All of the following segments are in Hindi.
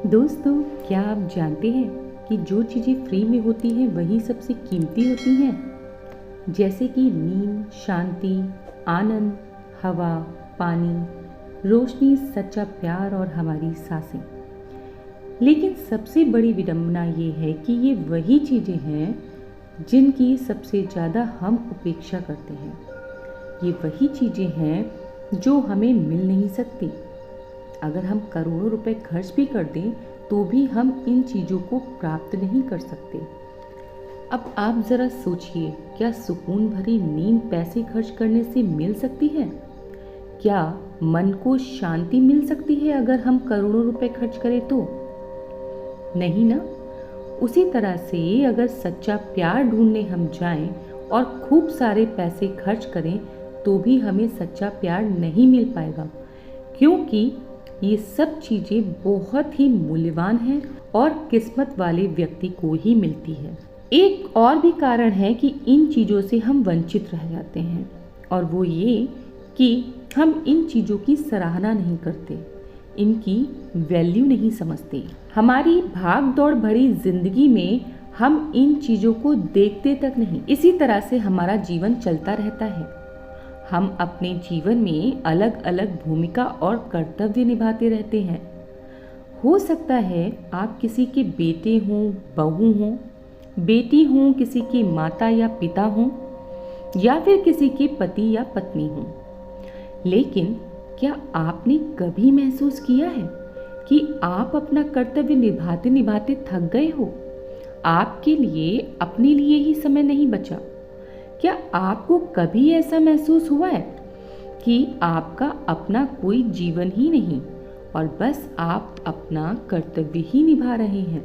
दोस्तों, क्या आप जानते हैं कि जो चीज़ें फ्री में होती हैं वही सबसे कीमती होती हैं? जैसे कि नींद, शांति, आनंद, हवा, पानी, रोशनी, सच्चा प्यार और हमारी सांसें। लेकिन सबसे बड़ी विडंबना ये है कि ये वही चीज़ें हैं जिनकी सबसे ज़्यादा हम उपेक्षा करते हैं। ये वही चीज़ें हैं जो हमें मिल नहीं सकती। अगर हम करोड़ों रुपए खर्च भी कर दें तो भी हम इन चीज़ों को प्राप्त नहीं कर सकते। अब आप ज़रा सोचिए, क्या सुकून भरी नींद पैसे खर्च करने से मिल सकती है? क्या मन को शांति मिल सकती है अगर हम करोड़ों रुपए खर्च करें तो? नहीं ना। उसी तरह से अगर सच्चा प्यार ढूंढने हम जाएं और खूब सारे पैसे खर्च करें तो भी हमें सच्चा प्यार नहीं मिल पाएगा, क्योंकि ये सब चीज़ें बहुत ही मूल्यवान हैं और किस्मत वाले व्यक्ति को ही मिलती है। एक और भी कारण है कि इन चीज़ों से हम वंचित रह जाते हैं, और वो ये कि हम इन चीज़ों की सराहना नहीं करते, इनकी वैल्यू नहीं समझते। हमारी भाग दौड़ भरी जिंदगी में हम इन चीज़ों को देखते तक नहीं। इसी तरह से हमारा जीवन चलता रहता है। हम अपने जीवन में अलग अलग भूमिका और कर्तव्य निभाते रहते हैं। हो सकता है आप किसी के बेटे हों, बहू हों, बेटी हों, किसी की माता या पिता हों, या फिर किसी के पति या पत्नी हों। लेकिन क्या आपने कभी महसूस किया है कि आप अपना कर्तव्य निभाते निभाते थक गए हो? आपके लिए अपने लिए ही समय नहीं बचा। क्या आपको कभी ऐसा महसूस हुआ है कि आपका अपना कोई जीवन ही नहीं और बस आप अपना कर्तव्य ही निभा रहे हैं?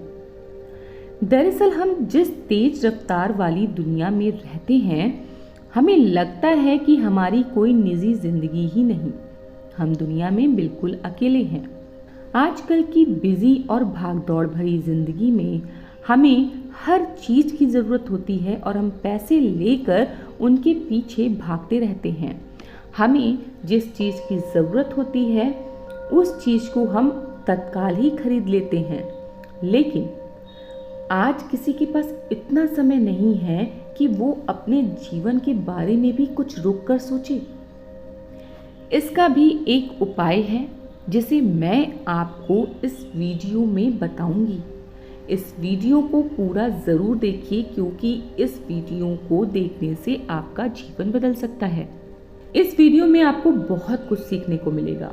दरअसल हम जिस तेज रफ्तार वाली दुनिया में रहते हैं, हमें लगता है कि हमारी कोई निजी जिंदगी ही नहीं। हम दुनिया में बिल्कुल अकेले हैं। आजकल की बिजी और भागदौड़ भरी जिंदगी में हमें हर चीज़ की ज़रूरत होती है और हम पैसे लेकर उनके पीछे भागते रहते हैं। हमें जिस चीज़ की ज़रूरत होती है उस चीज़ को हम तत्काल ही खरीद लेते हैं, लेकिन आज किसी के पास इतना समय नहीं है कि वो अपने जीवन के बारे में भी कुछ रुक कर सोचे। इसका भी एक उपाय है जिसे मैं आपको इस वीडियो में बताऊंगी। इस वीडियो को पूरा ज़रूर देखिए, क्योंकि इस वीडियो को देखने से आपका जीवन बदल सकता है। इस वीडियो में आपको बहुत कुछ सीखने को मिलेगा।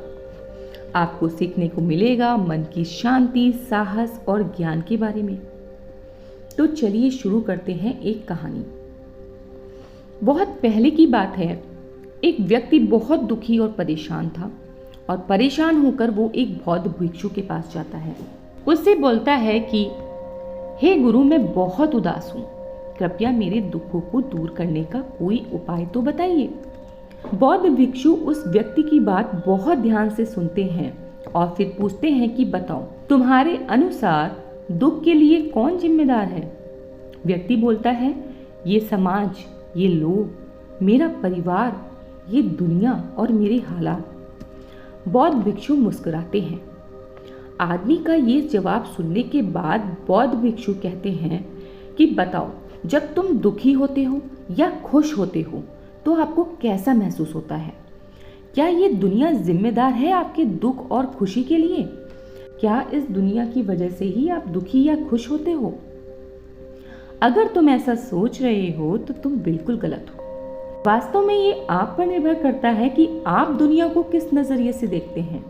आपको सीखने को मिलेगा मन की शांति, साहस और ज्ञान के बारे में। तो चलिए शुरू करते हैं एक कहानी। बहुत पहले की बात है। एक व्यक्ति बहुत दुखी और परेशान था, और परेशान होकर वो एक बौद्ध भिक्षु के पास जाता है। उससे बोलता है कि हे गुरु, मैं बहुत उदास हूँ, कृपया मेरे दुखों को दूर करने का कोई उपाय तो बताइए। बौद्ध भिक्षु उस व्यक्ति की बात बहुत ध्यान से सुनते हैं और फिर पूछते हैं कि बताओ, तुम्हारे अनुसार दुख के लिए कौन जिम्मेदार है? व्यक्ति बोलता है, ये समाज, ये लोग, मेरा परिवार, ये दुनिया और मेरे हालात। बौद्ध भिक्षु मुस्कुराते हैं। आदमी का ये जवाब सुनने के बाद बौद्ध भिक्षु कहते हैं कि बताओ, जब तुम दुखी होते हो या खुश होते हो तो आपको कैसा महसूस होता है? क्या ये दुनिया जिम्मेदार है आपके दुख और खुशी के लिए? क्या इस दुनिया की वजह से ही आप दुखी या खुश होते हो? अगर तुम ऐसा सोच रहे हो तो तुम बिल्कुल गलत हो। वास्तव में ये आप पर निर्भर करता है कि आप दुनिया को किस नजरिए से देखते हैं।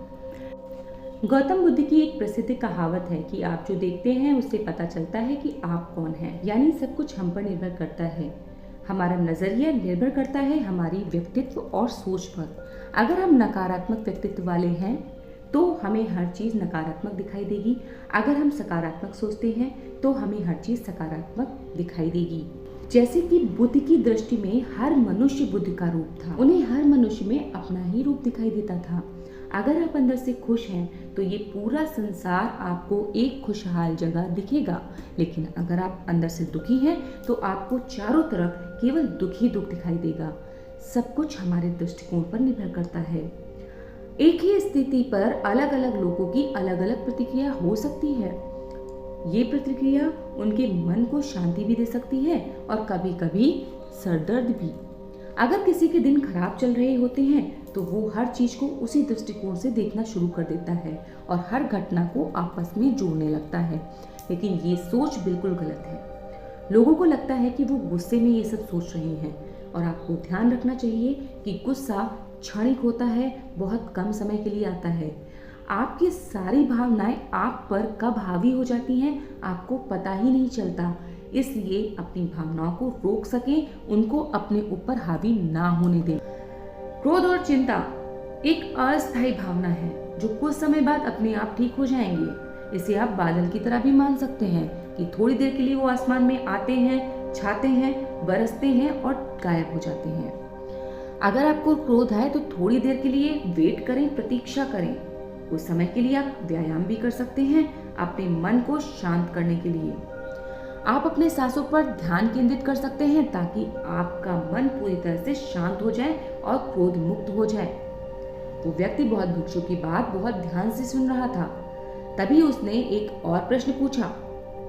गौतम बुद्ध की एक प्रसिद्ध कहावत है कि आप जो देखते हैं उससे पता चलता है कि आप कौन हैं। यानी सब कुछ हम पर निर्भर करता है। हमारा नजरिया निर्भर करता है हमारी व्यक्तित्व और सोच पर। अगर हम नकारात्मक व्यक्तित्व वाले हैं तो हमें हर चीज़ नकारात्मक दिखाई देगी। अगर हम सकारात्मक सोचते हैं तो हमें हर चीज़ सकारात्मक दिखाई देगी। जैसे कि बुद्ध की दृष्टि में हर मनुष्य बुद्ध का रूप था। उन्हें हर मनुष्य में अपना ही रूप दिखाई देता था। अगर आप अंदर से खुश हैं तो ये पूरा संसार आपको एक खुशहाल जगह दिखेगा, लेकिन अगर आप अंदर से दुखी हैं तो आपको चारों तरफ केवल दुख ही दुख दिखाई देगा। सब कुछ हमारे दृष्टिकोण पर निर्भर करता है। एक ही स्थिति पर अलग अलग लोगों की अलग अलग प्रतिक्रिया हो सकती है। ये प्रतिक्रिया उनके मन को शांति भी दे सकती है और कभी कभी सरदर्द भी। अगर किसी के दिन खराब चल रहे होते हैं तो वो हर चीज को उसी दृष्टिकोण से देखना शुरू कर देता है और हर घटना को आपस में जोड़ने लगता है। लेकिन ये सोच बिल्कुल गलत है। लोगों को लगता है कि वो गुस्से में ये सब सोच रहे हैं और आपको ध्यान रखना चाहिए कि गुस्सा क्षणिक होता है, बहुत कम समय के लिए आता है। आपकी सारी भावनाएं आप पर कब हावी हो जाती हैं आपको पता ही नहीं चलता। इसलिए अपनी भावनाओं को रोक सकें, उनको अपने ऊपर हावी ना होने दें। क्रोध और चिंता एक अस्थायी भावना है जो कुछ समय बाद अपने आप ठीक हो जाएंगे। इसे आप बादल की तरह भी मान सकते हैं कि थोड़ी देर के लिए वो आसमान में आते हैं, छाते हैं, बरसते हैं और गायब हो जाते हैं। अगर आपको क्रोध आए तो थोड़ी देर के लिए वेट करें, प्रतीक्षा करें। उस समय के लिए आप व्यायाम भी कर सकते हैं अपने मन को शांत करने के लिए। आप अपने सांसों पर ध्यान केंद्रित कर सकते हैं ताकि आपका मन पूरी तरह से शांत हो जाए और क्रोध मुक्त हो जाए। वो व्यक्ति बहुत भिक्षु की बात बहुत ध्यान से सुन रहा था। तभी उसने एक और प्रश्न पूछा,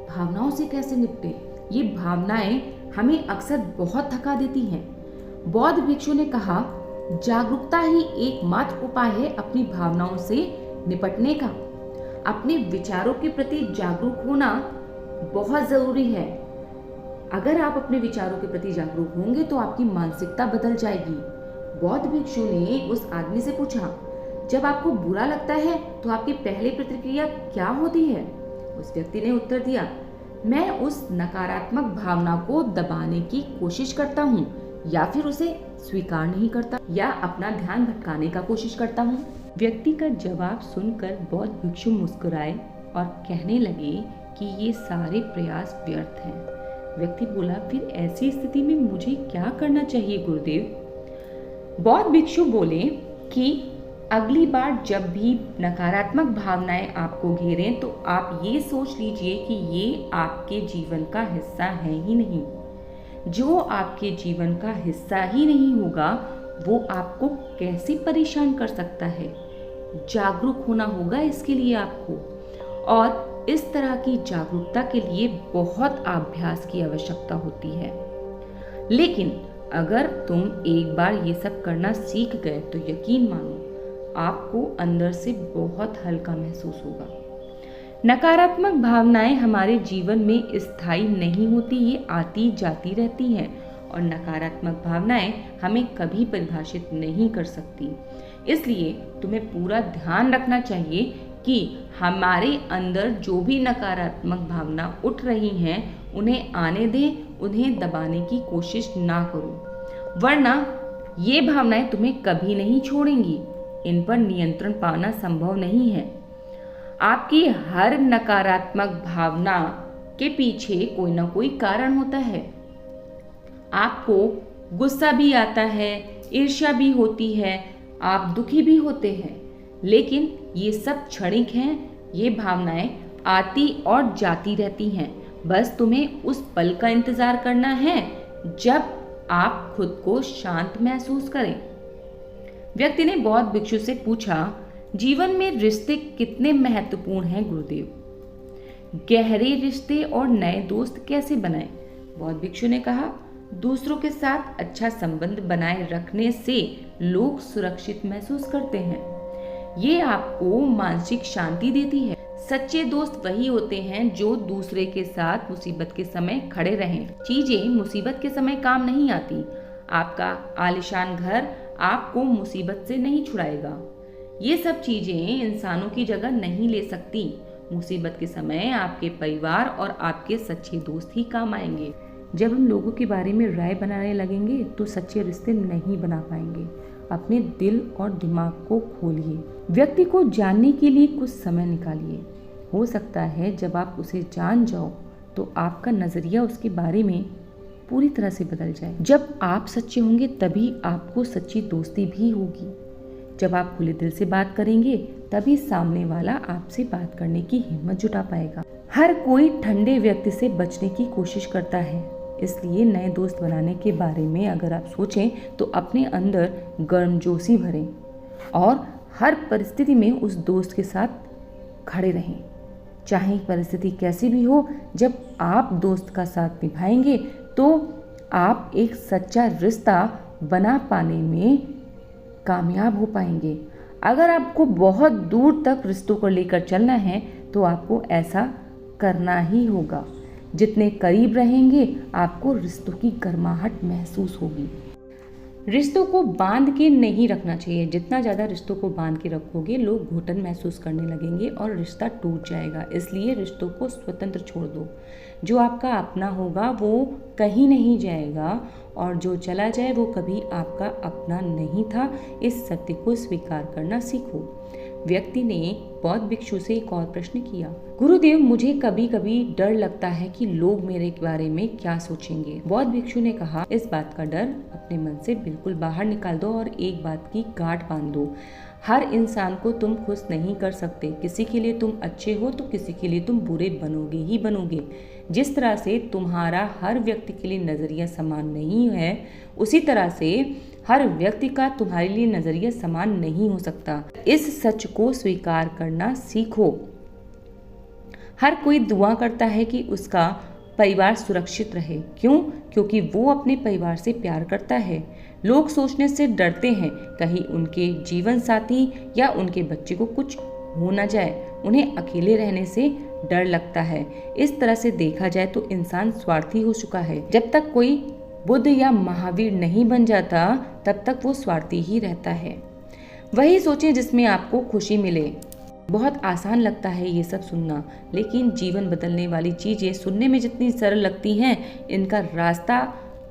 भावनाओं से कैसे निपटे? ये भावनाएं हमें अक्सर बहुत थका देती हैं। बौद्ध भिक्षु ने कहा, जागरूकता ही एकमात्र उपाय है अपनी भावनाओं से निपटने का। अपने विचारों के प्रति जागरूक होना बहुत जरूरी है। अगर आप अपने विचारों के प्रति जागरूक होंगे तो आपकी मानसिकता बदल जाएगी। बौद्ध भिक्षु ने उस आदमी से पूछा, जब आपको बुरा लगता है तो आपकी पहली प्रतिक्रिया क्या होती है? उस व्यक्ति ने उत्तर दिया, मैं उस नकारात्मक भावना को दबाने की कोशिश करता हूँ या फिर उसे स्वीकार नहीं करता या अपना ध्यान भटकाने का कोशिश करता हूँ। व्यक्ति का जवाब सुनकर बौद्ध भिक्षु मुस्कुराए और कहने लगे कि ये सारे प्रयास व्यर्थ हैं। व्यक्ति बोला, फिर ऐसी स्थिति में मुझे क्या करना चाहिए गुरुदेव? बौद्ध भिक्षु बोले कि अगली बार जब भी नकारात्मक भावनाएं आपको घेरें तो आप ये सोच लीजिए कि ये आपके जीवन का हिस्सा है ही नहीं। जो आपके जीवन का हिस्सा ही नहीं होगा वो आपको कैसे परेशान कर सकता है? जागरूक होना होगा इसके लिए आपको, और इस तरह की जागरूकता के लिए बहुत अभ्यास की आवश्यकता होती है। लेकिन अगर तुम एक बार ये सब करना सीख गए तो यकीन मानो आपको अंदर से बहुत हल्का महसूस होगा। नकारात्मक भावनाएं हमारे जीवन में स्थायी नहीं होती, ये आती जाती रहती हैं और नकारात्मक भावनाएं हमें कभी परिभाषित नहीं कर सकती। इसलिए तुम्हें पूरा ध्यान रखना चाहिए कि हमारे अंदर जो भी नकारात्मक भावना उठ रही हैं उन्हें आने दें, उन्हें दबाने की कोशिश ना करो, वरना ये भावनाएं तुम्हें कभी नहीं छोड़ेंगी। इन पर नियंत्रण पाना संभव नहीं है। आपकी हर नकारात्मक भावना के पीछे कोई ना कोई कारण होता है। आपको गुस्सा भी आता है, ईर्ष्या भी होती है, आप दुखी भी होते हैं, लेकिन ये सब क्षणिक हैं। ये भावनाएं आती और जाती रहती हैं। बस तुम्हें उस पल का इंतजार करना है जब आप खुद को शांत महसूस करें। व्यक्ति ने बौद्ध भिक्षु से पूछा, जीवन में रिश्ते कितने महत्वपूर्ण हैं गुरुदेव? गहरे रिश्ते और नए दोस्त कैसे बनाएं? बौद्ध भिक्षु ने कहा, दूसरों के साथ अच्छा संबंध बनाए रखने से लोग सुरक्षित महसूस करते हैं। ये आपको मानसिक शांति देती है। सच्चे दोस्त वही होते हैं जो दूसरे के साथ मुसीबत के समय खड़े रहें। चीजें मुसीबत के समय काम नहीं आती। आपका आलीशान घर आपको मुसीबत से नहीं छुड़ाएगा। ये सब चीजें इंसानों की जगह नहीं ले सकती। मुसीबत के समय आपके परिवार और आपके सच्चे दोस्त ही काम आएंगे। जब हम लोगों के बारे में राय बनाने लगेंगे तो सच्चे रिश्ते नहीं बना पाएंगे। अपने दिल और दिमाग को खोलिए। व्यक्ति को जानने के लिए कुछ समय निकालिए। हो सकता है जब आप उसे जान जाओ तो आपका नज़रिया उसके बारे में पूरी तरह से बदल जाए। जब आप सच्चे होंगे तभी आपको सच्ची दोस्ती भी होगी। जब आप खुले दिल से बात करेंगे तभी सामने वाला आपसे बात करने की हिम्मत जुटा पाएगा। हर कोई ठंडे व्यक्ति से बचने की कोशिश करता है, इसलिए नए दोस्त बनाने के बारे में अगर आप सोचें तो अपने अंदर गर्मजोशी भरें और हर परिस्थिति में उस दोस्त के साथ खड़े रहें, चाहे परिस्थिति कैसी भी हो। जब आप दोस्त का साथ निभाएंगे तो आप एक सच्चा रिश्ता बना पाने में कामयाब हो पाएंगे। अगर आपको बहुत दूर तक रिश्तों को लेकर चलना है तो आपको ऐसा करना ही होगा। जितने करीब रहेंगे आपको रिश्तों की गर्माहट महसूस होगी। रिश्तों को बांध के नहीं रखना चाहिए। जितना ज़्यादा रिश्तों को बांध के रखोगे लोग घुटन महसूस करने लगेंगे और रिश्ता टूट जाएगा। इसलिए रिश्तों को स्वतंत्र छोड़ दो। जो आपका अपना होगा वो कहीं नहीं जाएगा और जो चला जाए वो कभी आपका अपना नहीं था। इस सत्य को स्वीकार करना सीखो। व्यक्ति ने बौद्ध भिक्षु से एक और प्रश्न किया, गुरुदेव मुझे कभी कभी डर लगता है कि लोग मेरे बारे में क्या सोचेंगे। बौद्ध भिक्षु ने कहा, इस बात का डर अपने मन से बिल्कुल बाहर निकाल दो और एक बात की गांठ बांध दो। हर इंसान को तुम खुश नहीं कर सकते। किसी के लिए तुम अच्छे हो तो किसी के लिए तुम बुरे बनोगे ही बनोगे। जिस तरह से तुम्हारा हर व्यक्ति के लिए नजरिया समान नहीं है, उसी तरह से हर व्यक्ति का तुम्हारे लिए नजरिया समान नहीं हो सकता। इस सच को स्वीकार करना सीखो। हर कोई दुआ करता है कि उसका परिवार सुरक्षित रहे। क्यों? क्योंकि वो अपने परिवार से प्यार करता है। लोग सोचने से डरते हैं कहीं उनके जीवन साथी या उनके बच्चे को कुछ हो न जाए। उन्हें अकेले रहने से डर लगता है। इस तरह से देखा जाए तो इंसान स्वार्थी हो चुका है। जब तक कोई बुद्ध या महावीर नहीं बन जाता तब तक वो स्वार्थी ही रहता है। वही सोचें जिसमें आपको खुशी मिले। बहुत आसान लगता है ये सब सुनना, लेकिन जीवन बदलने वाली चीज़ें सुनने में जितनी सरल लगती हैं, इनका रास्ता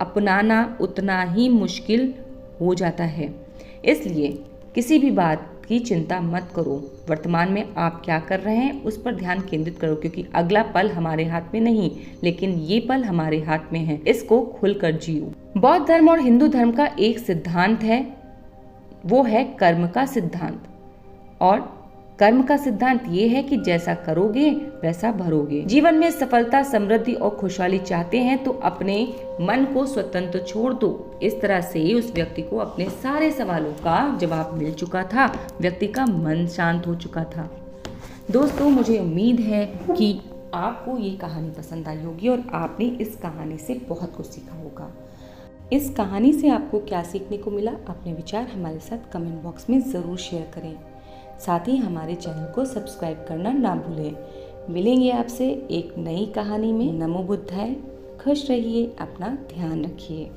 अपनाना उतना ही मुश्किल हो जाता है। इसलिए किसी भी बात की चिंता मत करो। वर्तमान में आप क्या कर रहे हैं उस पर ध्यान केंद्रित करो, क्योंकि अगला पल हमारे हाथ में नहीं, लेकिन ये पल हमारे हाथ में है। इसको खुलकर जियो। बौद्ध धर्म और हिंदू धर्म का एक सिद्धांत है, वो है कर्म का सिद्धांत। और कर्म का सिद्धांत ये है कि जैसा करोगे वैसा भरोगे। जीवन में सफलता, समृद्धि और खुशहाली चाहते हैं तो अपने मन को स्वतंत्र छोड़ दो। इस तरह से उस व्यक्ति को अपने सारे सवालों का जवाब मिल चुका था। व्यक्ति का मन शांत हो चुका था। दोस्तों, मुझे उम्मीद है कि आपको ये कहानी पसंद आई होगी और आपने इस कहानी से बहुत कुछ सीखा होगा। इस कहानी से आपको क्या सीखने को मिला, अपने विचार हमारे साथ कमेंट बॉक्स में ज़रूर शेयर करें। साथ ही हमारे चैनल को सब्सक्राइब करना ना भूलें। मिलेंगे आपसे एक नई कहानी में। नमो बुद्धाय। खुश रहिए, अपना ध्यान रखिए।